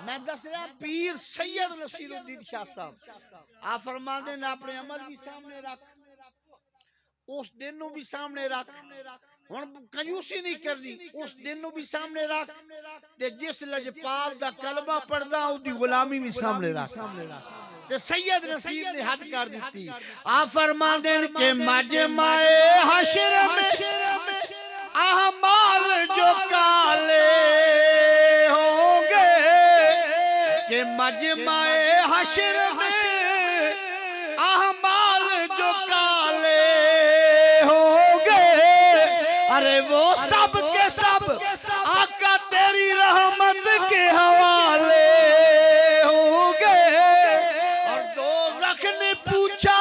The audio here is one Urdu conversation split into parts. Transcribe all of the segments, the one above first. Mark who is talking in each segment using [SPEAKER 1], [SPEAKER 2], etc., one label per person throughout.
[SPEAKER 1] میں دس رہا پیر سید نصیر الدین شاہ صاحب آپ فرماندے نے اپنے عمل بھی سامنے رکھ اس دن نو بھی سامنے رکھ ہن کنجوسی نہیں کرنی اس دن نو بھی سامنے رکھ تے جس لجپال دا کلمہ پڑھدا او دی غلامی بھی سامنے رکھ تے سید نصیر نے حد کر دیتی آپ فرماندے کہ مجمع حشر میں اعمال جو کالے ہوں گے کہ مجمع حشر میں اعمال جو کالے ہوں گے ارے وہ سب کے سب آقا تیری رحمت کے حوالے ہوں گے اور دوزخ نے پوچھا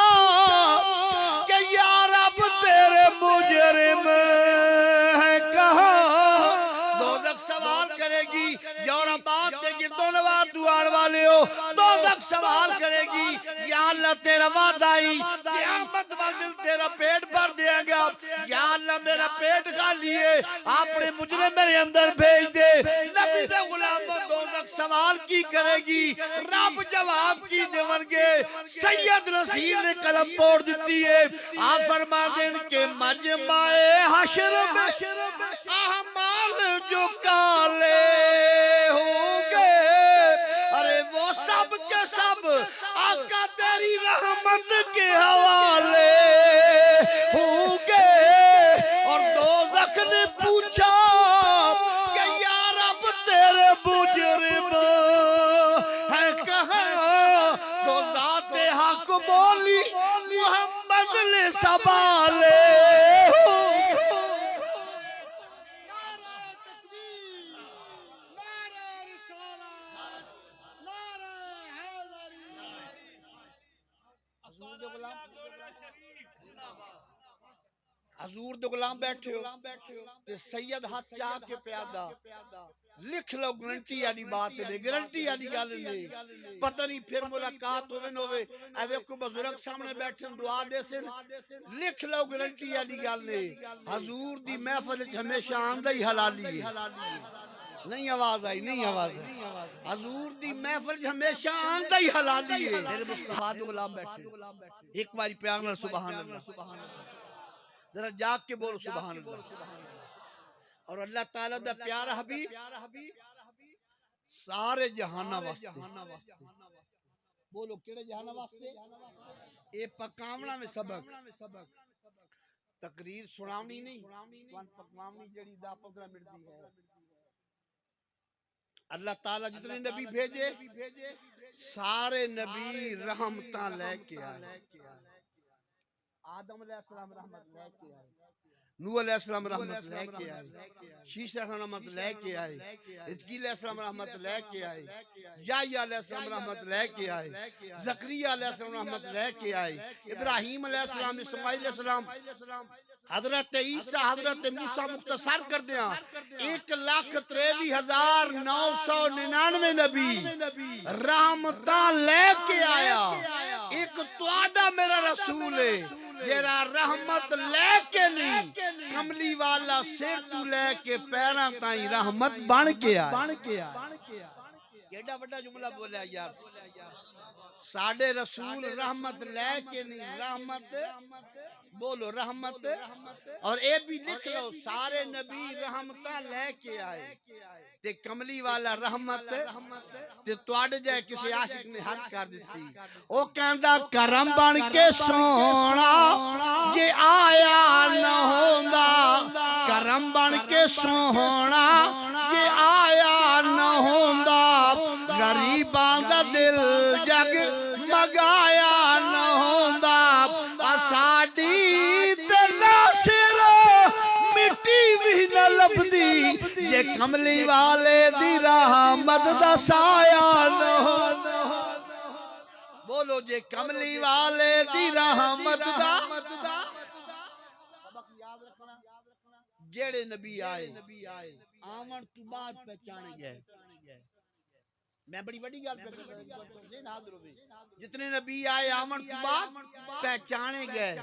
[SPEAKER 1] کہ یا رب تیرے مجرم ہے کہاں دوزخ سوال کرے گی جوراباد دے گردوں نواد دوار والے ہو دوزخ سوال کرے گی یا اللہ تیرا وعدہ آئی قیامت والدل تیرا پیٹ بھر دیا گیا یا اللہ میرا پیٹ خالی ہے اپنے مجرم میرے اندر بھیج دے نبی دے غلاموں دوزخ سوال کی کرے گی رب جواب کی دے ورگے سید نصیر نے قلم توڑ دیتی ہے آپ فرما دیں کہ مجمع حشر میں اعمال جو کالے ہوں گے ارے وہ سب کے سب آقا تیری رحمت کے حوالے ہوں گے اور دوزخ نے پوچھا کہ یا رب تیرے مجرم ہے کہاں تو ذات حق بولی محمد لے سبالے حضور دے غلام بیٹھے ہو تے سید ہاتھ چاہ کے پیادہ لکھ لو گرنٹی آلی بات لے گرنٹی آلی گال لے پتہ نہیں پھر ملاقات ہوئے نوے ایوے کو بزرگ سامنے بیٹھے دعا دے سے لکھ لو گرنٹی آلی گال لے حضور دی محفل ہمیشہ آندہ ہی حلالی ہے نہیں آواز آئی نہیں آواز آئی حضور دی محفل ہمیشہ آندہ ہی حلالی ہے میرے مصطفیٰ دے غلام بیٹھے ایک باری پیارنا سبحان اللہ ذرا جاگ کے بولو سبحان اللہ اور اللہ تعالیٰ دا پیارا حبیب سارے جہانہ واسطے بولو کیڑے جہانہ واسطے اے پکامنا میں سبق تقریر سناونی نہیں وان پکامنی جڑی دا 15 منٹ دی ہے اللہ تعالیٰ جتنے نبی بھیجے سارے نبی رحمتاں لے کے آئے آدم علیہ السلام رحمت لے کے آئے نوح علیہ السلام رحمت لے کے آئے شیش علیہ السلام رحمت لے کے آئے اتقی علیہ السلام رحمت لے کے آئے یحییٰ علیہ السلام رحمت لے کے آئے زکریا علیہ السلام رحمت لے کے آئے ابراہیم علیہ السلام اسماعیل علیہ السلام حضرت عیسیٰ حضرت موسیٰ مختصر کر دیا 1,63,999 نبی رحمتاں لے کے آیا ایک توادہ میرا رسول ہے جیرا رحمت لے کے نہیں کملی والا سر تو لے کے پیران تائیں رحمت بن کے آئے کیڑا بڑا جملہ بولیا یار ساڑھے رسول رحمت لے کے نہیں رحمت بولو رحمت اور اے بھی لکھ لو سارے نبی رحمتہ لے کے آئے تے کملی والا رحمت تے توڑ جائے کسی عاشق نے حد کر دیتی او کہندہ کرم بن کے سونا یہ آیا نہ ہوندہ کرم بن کے سونا یہ آیا نہ ہوندہ غریباں دا دل جگ مگایا نہ ہوندہ اساڑی تے ناصر مٹی بھی نہ لبدی یہ کملی والے دی رحمت دا سایہ نہ ہوندہ بولو جے کملی والے دی رحمت دا سبق یاد رکھنا جیڑے نبی آئے آمن تو بعد پہچانے گئے میں بڑی بڑی گل پہ جتنے نبی آئے آمن تو بعد پہچانے گئے.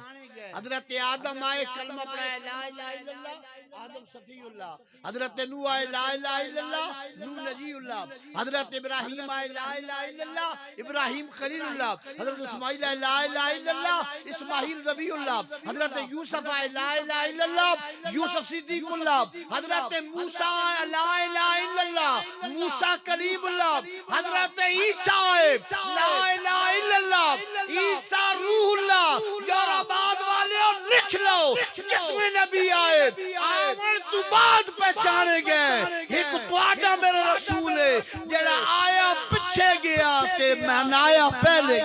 [SPEAKER 1] حضرت آدم آئے کلمہ پڑھائے لا الہ الا اللہ آدم صفی اللہ. حضرت نوح آئے لا الہ الا اللہ نوح نجی اللہ. حضرت ابراہیم آئے لا الہ الا اللہ ابراہیم خلیل اللہ. حضرت اسماعیل آئے لا الہ الا اللہ اسماعیل ذبیح اللہ. حضرت یوسف آئے لا الہ الا اللہ یوسف صدیق اللہ. حضرت موسیٰ آئے لا الہ الا اللہ موسیٰ کلیم اللہ. حضرت عیسیٰ آئے لا الہ الا اللہ عیسیٰ روح اللہ. یار آباد والے لکھ لو جتنے نبی آئے آمن تو بعد پہچانے گئے. ایک تواڈا میرا رسول ہے جڑا آیا پچھے گیا تے میں آیا پہلے.